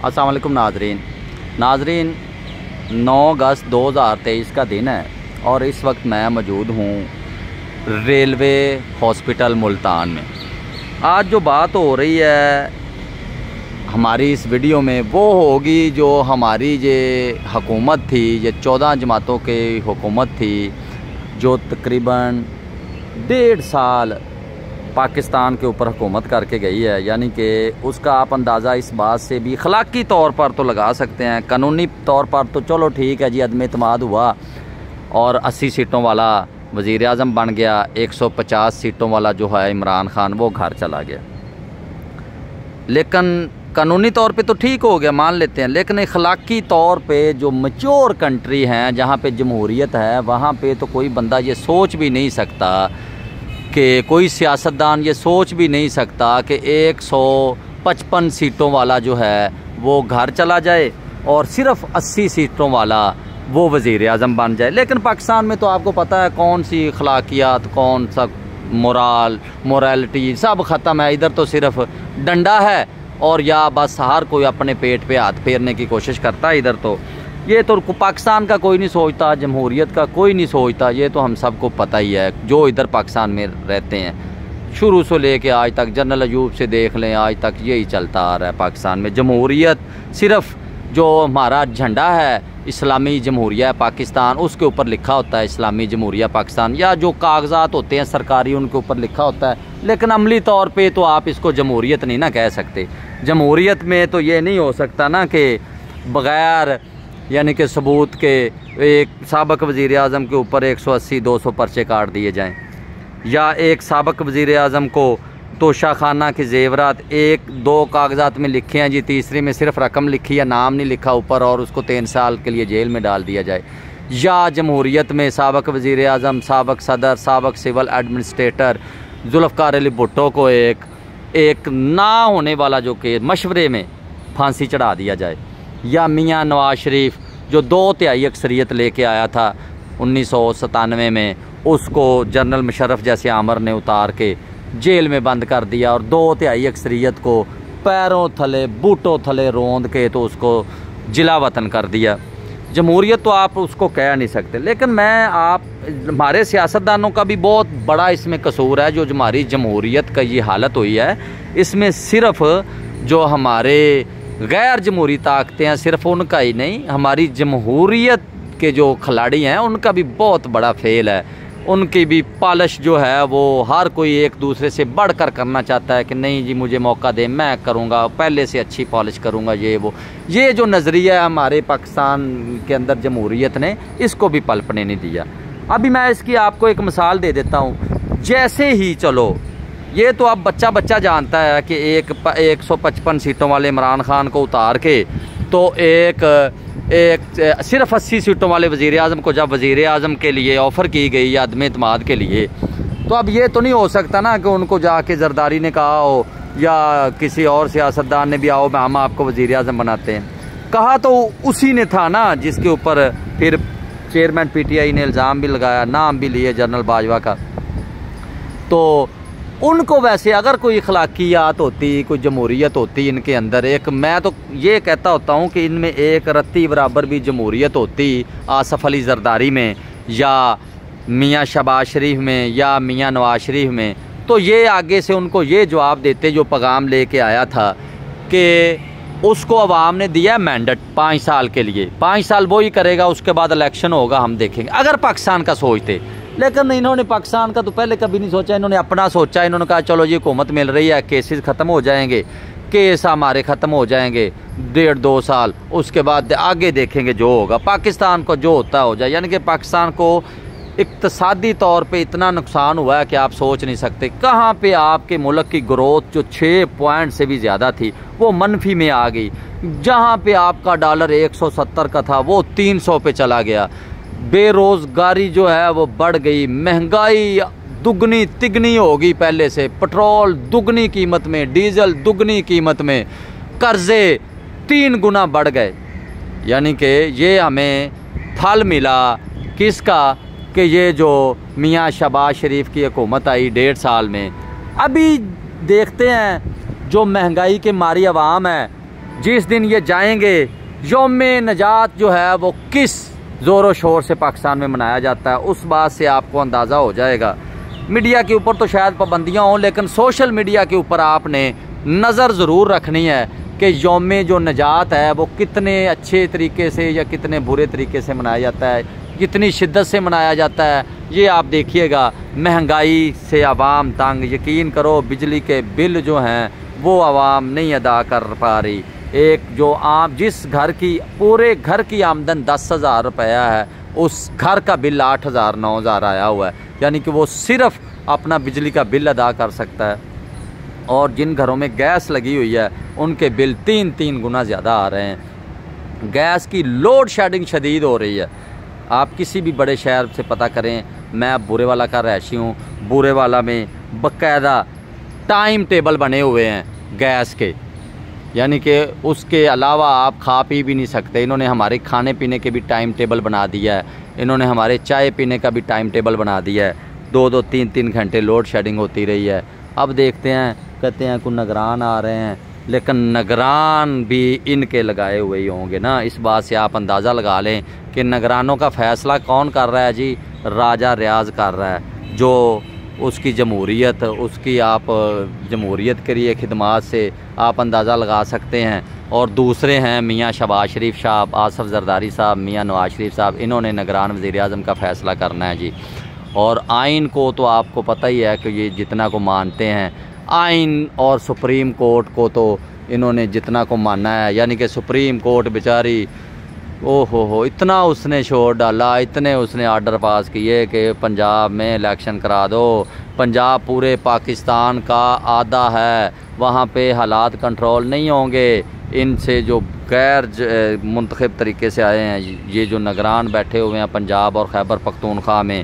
अस्सलाम वालेकुम नाजरीन 9 अगस्त 2023 का दिन है और इस वक्त मैं मौजूद हूँ रेलवे हॉस्पिटल मुल्तान में। आज जो बात हो रही है हमारी इस वीडियो में वो होगी जो हमारी ये हुकूमत थी, ये 14 जमातों की हुकूमत थी जो तकरीबन 1.5 साल पाकिस्तान के ऊपर हुकूमत करके गई है। यानी कि उसका आप अंदाज़ा इस बात से भी अखलाकी तौर पर तो लगा सकते हैं, कानूनी तौर पर तो चलो ठीक है जी, अदम एतमाद हुआ और 80 सीटों वाला वज़ीर आज़म बन गया, 150 सीटों वाला जो है इमरान खान वो घर चला गया। लेकिन कानूनी तौर पे तो ठीक हो गया, मान लेते हैं, लेकिन अखलाकी तौर पे जो मैच्योर कंट्री हैं जहाँ पे जमहूरियत है वहाँ पे तो कोई बंदा ये सोच भी नहीं सकता कि कोई सियासतदान ये सोच भी नहीं सकता कि 155 सीटों वाला जो है वो घर चला जाए और सिर्फ 80 सीटों वाला वो वज़ीर आज़म बन जाए। लेकिन पाकिस्तान में तो आपको पता है कौन सी अखलाकियात, कौन सा मोरालिटी सब ख़त्म है। इधर तो सिर्फ डंडा है और या बस हर कोई अपने पेट पे हाथ फेरने की कोशिश करता है। इधर तो ये तो पाकिस्तान का कोई नहीं सोचता, जमहूरियत का कोई नहीं सोचता, ये तो हम सबको पता ही है जो इधर पाकिस्तान में रहते हैं। शुरू से लेके आज तक जनरल अयूब से देख लें, आज तक यही चलता आ रहा है पाकिस्तान में। जमहूरियत सिर्फ जो हमारा झंडा है इस्लामी जमहूरिया पाकिस्तान, उसके ऊपर लिखा होता है इस्लामी जमहूरिया पाकिस्तान, या जो कागजात होते हैं सरकारी उनके ऊपर लिखा होता है। लेकिन अमली तौर पे तो आप इसको जमहूरियत नहीं ना कह सकते। जमहूरियत में तो ये नहीं हो सकता ना कि बग़ैर यानी कि सबूत के एक साबक वज़ीर आज़म के ऊपर 180-200 पर्चे काट दिए जाएं, या एक साबक वज़ीर आज़म को तोशा खाना के जेवरात 1-2 कागजात में लिखे हैं जी, तीसरे में सिर्फ रकम लिखी या नाम नहीं लिखा ऊपर और उसको 3 साल के लिए जेल में डाल दिया जाए। या जमहूरियत में साबक वज़ीर आज़म, साबक सदर, साबक सिविल एडमिनिस्ट्रेटर जुल्फ़िकार अली भुट्टो को एक ना होने वाला जो कि मशवरे में फांसी चढ़ा दिया जाए। या मियाँ नवाज शरीफ जो 2/3 अक्सरियत लेके आया था 1997 में, उसको जनरल मुशर्रफ जैसे आमर ने उतार के जेल में बंद कर दिया और 2/3 अक्सरियत को पैरों थले बूटों थले रोंद के तो उसको जिला वतन कर दिया। जमहूरियत तो आप उसको कह नहीं सकते। लेकिन हमारे सियासतदानों का भी बहुत बड़ा इसमें कसूर है। जो हमारी जमहूरियत का ये हालत हुई है, इसमें सिर्फ जो हमारे गैर जमहूरी ताकतें हैं सिर्फ उनका ही नहीं, हमारी जमहूरियत के जो खिलाड़ी हैं उनका भी बहुत बड़ा फेल है। उनकी भी पॉलिश जो है वो हर कोई एक दूसरे से बढ़कर करना चाहता है कि नहीं जी मुझे मौका दे, मैं करूँगा, पहले से अच्छी पॉलिश करूँगा, ये जो नज़रिया है हमारे पाकिस्तान के अंदर जमहूरियत ने इसको भी पलपने नहीं दिया। अभी मैं इसकी आपको एक मिसाल दे देता हूँ। जैसे ही चलो ये तो अब बच्चा जानता है कि 155 सीटों वाले इमरान खान को उतार के तो एक सिर्फ 80 सीटों वाले वज़ीर आज़म को जब वज़ीर आज़म के लिए ऑफ़र की गई या अदम एतमाद के लिए, तो अब ये तो नहीं हो सकता ना कि उनको जाके जरदारी ने कहा हो या किसी और सियासतदान ने भी आओ हम आपको वज़ीर आज़म बनाते हैं। कहा तो उसी ने था ना जिसके ऊपर फिर चेयरमैन PTI ने इल्ज़ाम भी लगाया, नाम भी लिए जनरल बाजवा का। तो उनको वैसे अगर कोई अखलाकियात होती, कोई जमहूरियत होती इनके अंदर, मैं तो ये कहता होता हूँ कि इनमें एक रत्ती बराबर भी जमहूरियत होती आसफ़ अली ज़रदारी में या मियाँ शहबाज शरीफ में या मियाँ नवाज शरीफ में, तो ये आगे से उनको ये जवाब देते जो पैगाम लेके आया था कि उसको अवाम ने दिया मैंडेट 5 साल के लिए, 5 साल वो ही करेगा, उसके बाद इलेक्शन होगा, हम देखेंगे। अगर पाकिस्तान का सोचते, लेकिन इन्होंने पाकिस्तान का तो पहले कभी नहीं सोचा, इन्होंने अपना सोचा। इन्होंने कहा चलो ये हुकूमत मिल रही है, केसेस ख़त्म हो जाएंगे, केस हमारे ख़त्म हो जाएंगे 1.5-2 साल, उसके बाद आगे देखेंगे जो होगा, पाकिस्तान को जो होता हो जाए। यानी कि पाकिस्तान को इक़्तिसादी तौर पे इतना नुकसान हुआ है कि आप सोच नहीं सकते। कहाँ पे आपके मुल्क की ग्रोथ जो 6 पॉइंट से भी ज़्यादा थी वो मनफी में आ गई। जहाँ पे आपका डॉलर 170 का था वो 300 पे चला गया। बेरोज़गारी जो है वो बढ़ गई, महंगाई दुगनी तिगनी होगी पहले से, पेट्रोल दुगनी कीमत में, डीजल दुगनी कीमत में, कर्ज़े 3 गुना बढ़ गए। यानी कि ये हमें फल मिला किसका कि ये जो मियाँ शहबाज शरीफ की हुकूमत आई 1.5 साल में। अभी देखते हैं जो महंगाई के मारी अवाम है जिस दिन ये जाएंगे, यौम नजात जो है वो किस ज़ोर शोर से पाकिस्तान में मनाया जाता है, उस बात से आपको अंदाज़ा हो जाएगा। मीडिया के ऊपर तो शायद पाबंदियाँ हों, लेकिन सोशल मीडिया के ऊपर आपने नज़र ज़रूर रखनी है कि यौम जो नजात है वो कितने अच्छे तरीके से या कितने बुरे तरीके से मनाया जाता है, कितनी शिद्दत से मनाया जाता है। ये आप देखिएगा, महंगाई से आवाम तंग, यकीन करो बिजली के बिल जो हैं वो आवाम नहीं अदा कर पा रही। एक जो आम जिस घर की पूरे घर की आमदन 10,000 रुपया है, उस घर का बिल 8,000 9,000 आया हुआ है, यानी कि वो सिर्फ़ अपना बिजली का बिल अदा कर सकता है। और जिन घरों में गैस लगी हुई है उनके बिल 3-3 गुना ज़्यादा आ रहे हैं। गैस की लोड शेडिंग शदीद हो रही है। आप किसी भी बड़े शहर से पता करें, मैं बुरे वाला का रहायशी हूँ, बुरे वाला में बाकायदा टाइम टेबल बने हुए हैं गैस के, यानी कि उसके अलावा आप खा पी भी नहीं सकते। इन्होंने हमारे खाने पीने के भी टाइम टेबल बना दिया है, इन्होंने हमारे चाय पीने का भी टाइम टेबल बना दिया है। 2-2 3-3 घंटे लोड शेडिंग होती रही है। अब देखते हैं, कहते हैं कुछ निगरान आ रहे हैं, लेकिन निगरान भी इनके लगाए हुए ही होंगे ना। इस बात से आप अंदाज़ा लगा लें कि निगरानों का फ़ैसला कौन कर रहा है जी, राजा रियाज़ कर रहा है, जो उसकी जमहूरियत, उसकी आप जमहूरियत के लिए खिदमात से आप अंदाज़ा लगा सकते हैं। और दूसरे हैं मियाँ शहबाज शरीफ साहब, आसफ़ ज़रदारी साहब, मियाँ नवाज़ शरीफ साहब, इन्होंने निगरान वज़ीर-ए-आज़म का फ़ैसला करना है जी। और आइन को तो आपको पता ही है कि ये जितना को मानते हैं, आइन और सुप्रीम कोर्ट को तो इन्होंने जितना को मानना है, यानी कि सुप्रीम कोर्ट बेचारी हो इतना उसने शोर डाला, इतने उसने आर्डर पास किए कि पंजाब में इलेक्शन करा दो। पंजाब पूरे पाकिस्तान का आधा है, वहाँ पे हालात कंट्रोल नहीं होंगे इनसे जो गैर मुंतखब तरीके से आए हैं। ये जो निगरान बैठे हुए हैं पंजाब और खैबर पख्तूनख्वा में,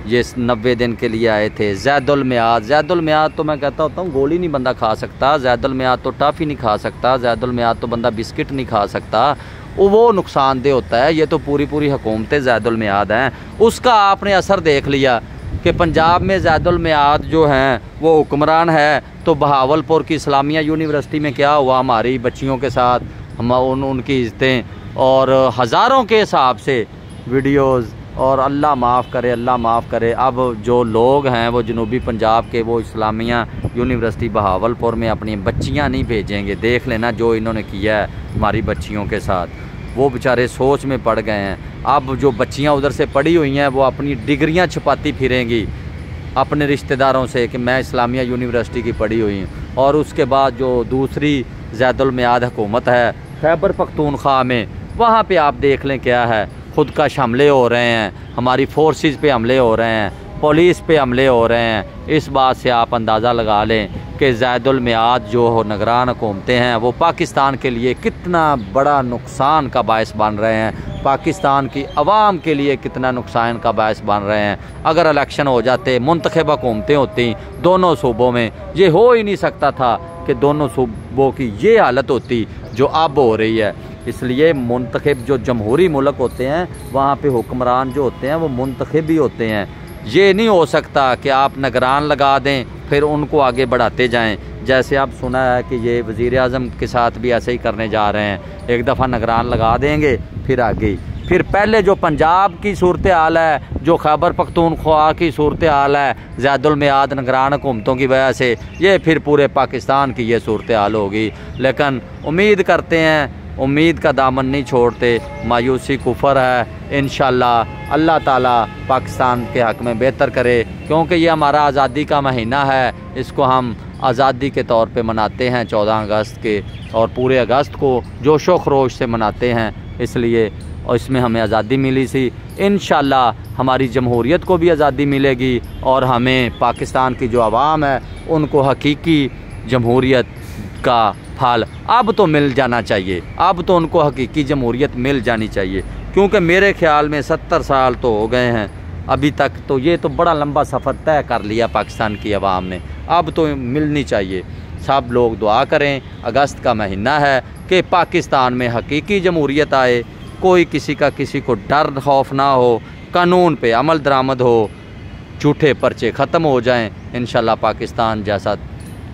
ये 90 दिन के लिए आए थे। ज़ैदुल मियाद तो मैं कहता होता हूँ गोली नहीं बंदा खा सकता, ज़ैदुल मियाद तो टॉफ़ी नहीं खा सकता, ज़ैदुल मियाद तो बंदा बिस्किट नहीं खा सकता, वो नुकसानदेह होता है। ये तो पूरी हुकूमतें ज़ैदुल मियाद हैं। उसका आपने असर देख लिया कि पंजाब में ज़ैदुल मियाद जो हैं वो हुक्मरान है, तो बहावलपुर की इस्लामिया यूनिवर्सिटी में क्या हुआ हमारी बच्चियों के साथ, हम उनकी इज़्ज़तें और हज़ारों के हिसाब से वीडियोज़। और अल्लाह माफ़ करे अब जो लोग हैं वो जनूबी पंजाब के, वो इस्लामिया यूनिवर्सिटी बहावलपुर में अपनी बच्चियां नहीं भेजेंगे। देख लेना जो इन्होंने किया है हमारी बच्चियों के साथ, वो बेचारे सोच में पड़ गए हैं। अब जो बच्चियां उधर से पढ़ी हुई हैं वो अपनी डिग्रियां छुपाती फिरेंगी अपने रिश्तेदारों से कि मैं इस्लामिया यूनिवर्सिटी की पढ़ी हुई हूँ। और उसके बाद जो दूसरी ज़ैदुल मियाद हुकूमत है खैबर पख्तूनख्वा में, वहाँ पे आप देख लें क्या है, खुद का हमले हो रहे हैं, हमारी फोर्सेस पे हमले हो रहे हैं, पुलिस पे हमले हो रहे हैं। इस बात से आप अंदाज़ा लगा लें कि ज़ैदुल मियाद जो हो निगरान हुकूमतें हैं वो पाकिस्तान के लिए कितना बड़ा नुकसान का बायस बन रहे हैं, पाकिस्तान की आवाम के लिए कितना नुकसान का बायस बन रहे हैं। अगर इलेक्शन हो जाते, मुंतखब हुकूमतें होती दोनों सूबों में, ये हो ही नहीं सकता था कि दोनों सूबों की ये हालत होती जो अब हो रही है। इसलिए मुंतखब जो जमहूरी मुल्क होते हैं वहाँ पे हुक्मरान जो होते हैं वो मुंतखब ही होते हैं। ये नहीं हो सकता कि आप निगरान लगा दें फिर उनको आगे बढ़ाते जाएं। जैसे आप सुना है कि ये वज़ीर-ए-आज़म के साथ भी ऐसे ही करने जा रहे हैं, एक दफ़ा निगरान लगा देंगे फिर आगे, फिर पहले जो पंजाब की सूरत हाल है, जो खैबर पख्तूनख्वा की सूरत हाल है ज़ैदुल मियाद निगरान हुकूमतों की वजह से, ये फिर पूरे पाकिस्तान की ये सूरत हाल होगी। लेकिन उम्मीद करते हैं, उम्मीद का दामन नहीं छोड़ते, मायूसी कुफर है। इंशाअल्लाह अल्लाह ताला पाकिस्तान के हक़ में बेहतर करे, क्योंकि ये हमारा आज़ादी का महीना है, इसको हम आज़ादी के तौर पे मनाते हैं 14 अगस्त के, और पूरे अगस्त को जोशो खरोश से मनाते हैं इसलिए, और इसमें हमें आज़ादी मिली सी। इंशाअल्लाह हमारी जमहूरियत को भी आज़ादी मिलेगी और हमें पाकिस्तान की जो आवाम है उनको हकीकी जमहूरियत का फल अब तो मिल जाना चाहिए, अब तो उनको हकीकी जमहूरियत मिल जानी चाहिए। क्योंकि मेरे ख्याल में 70 साल तो हो गए हैं अभी तक, तो ये तो बड़ा लंबा सफ़र तय कर लिया पाकिस्तान की आवाम ने, अब तो मिलनी चाहिए। सब लोग दुआ करें, अगस्त का महीना है, कि पाकिस्तान में हकीकी जमहूरियत आए, कोई किसी का किसी को डर खौफ ना हो, कानून पे अमल दरामद हो, झूठे पर्चे ख़त्म हो जाएं। इंशाल्लाह पाकिस्तान जैसा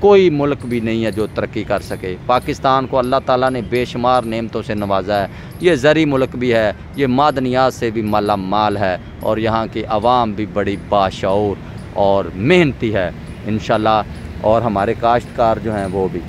कोई मुल्क भी नहीं है जो तरक्की कर सके। पाकिस्तान को अल्लाह ताला ने बेशुमार नेमतों से नवाजा है। ये ज़री मुल्क भी है, ये मादनियात से भी माला माल है और यहाँ की आवाम भी बड़ी बाशऊर और मेहनती है इंशाल्लाह। और हमारे काश्तकार जो हैं वो भी।